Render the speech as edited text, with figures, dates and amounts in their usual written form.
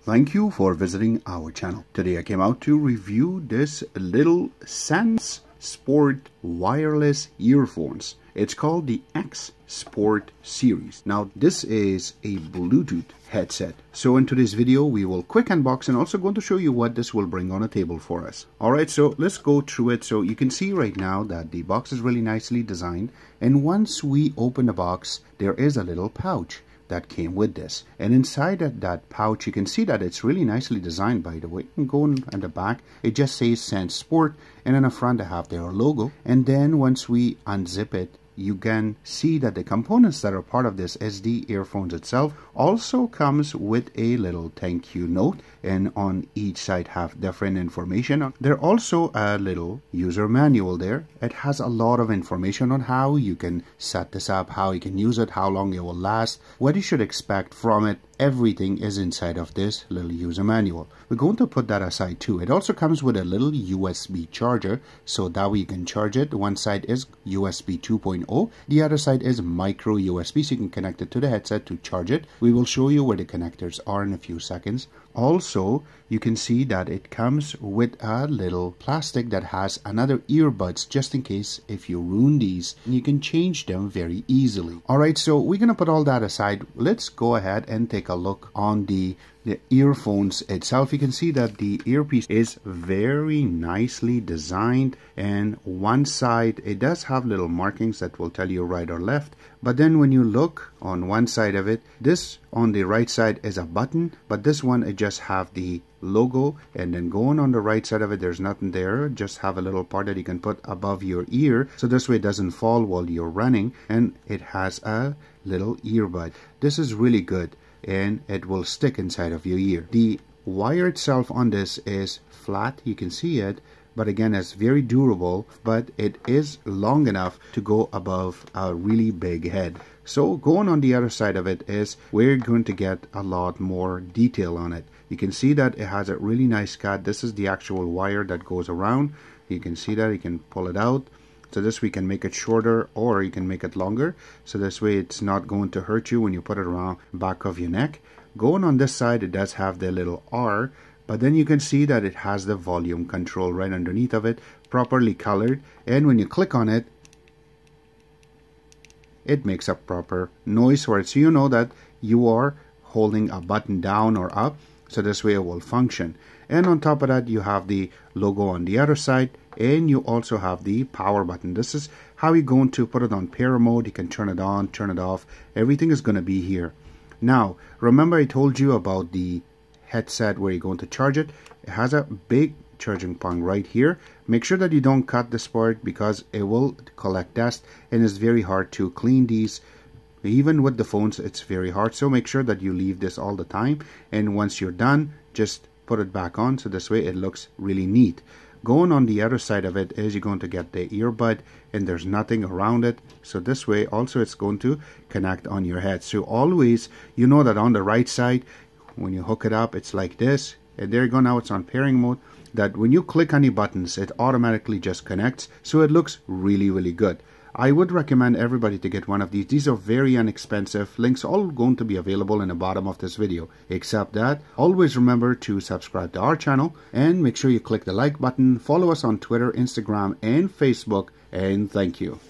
Thank you for visiting our channel. Today I came out to review this little Sensport wireless earphones. It's called the X Sport series. Now this is a Bluetooth headset. So in today's video we will quick unbox and also going to show you what this will bring on a table for us. Alright, so let's go through it. So you can see right now that the box is really nicely designed, and once we open the box there is a little pouch that came with this, and inside that pouch you can see that it's really nicely designed, by the way. And going on the back it just says Sensport, and in the front they have their logo. And then once we unzip it, you can see that the components that are part of this is the earphones itself. Also comes with a little thank you note, and on each side have different information. There also a little user manual there. It has a lot of information on how you can set this up, how you can use it, how long it will last, what you should expect from it. Everything is inside of this little user manual. We're going to put that aside too. It also comes with a little USB charger, so that way you can charge it. One side is USB 2.0, the other side is micro USB, so you can connect it to the headset to charge it. We will show you where the connectors are in a few seconds. Also, you can see that it comes with a little plastic that has another earbuds, just in case if you ruin these, you can change them very easily. Alright, so we're gonna put all that aside. Let's go ahead and take a look on the earphones itself. You can see that the earpiece is very nicely designed, and one side it does have little markings that will tell you right or left, but then when you look on one side of it, this on the right side is a button, but this one it just have the logo, and then going on the right side of it there's nothing there, just have a little part that you can put above your ear, so this way it doesn't fall while you're running, and it has a little earbud. This is really good, and it will stick inside of your ear. The wire itself on this is flat, you can see it, but again it's very durable, but it is long enough to go above a really big head. So going on the other side of it is where you're going to get a lot more detail on it. You can see that it has a really nice cut. This is the actual wire that goes around. You can see that you can pull it out. So this we can make it shorter, or you can make it longer, so this way it's not going to hurt you when you put it around the back of your neck. Going on this side it does have the little R, but then you can see that it has the volume control right underneath of it, properly colored, and when you click on it, it makes a proper noise for it, so you know that you are holding a button down or up, so this way it will function. And on top of that you have the logo on the other side, and you also have the power button. This is how you're going to put it on pair mode. You can turn it on, turn it off, everything is going to be here. Now remember I told you about the headset where you're going to charge it. It has a big charging point right here. Make sure that you don't cut this part because it will collect dust, and it's very hard to clean these. Even with the phones it's very hard, so make sure that you leave this all the time, and once you're done just put it back on, so this way it looks really neat. Going on the other side of it is you're going to get the earbud, and there's nothing around it, so this way also it's going to connect on your head. So always you know that on the right side when you hook it up it's like this, and there you go. Now it's on pairing mode, that when you click any buttons it automatically just connects, so it looks really good. I would recommend everybody to get one of these. These are very inexpensive. Links all going to be available in the bottom of this video. Except that, always remember to subscribe to our channel, and make sure you click the like button. Follow us on Twitter, Instagram, and Facebook, and thank you.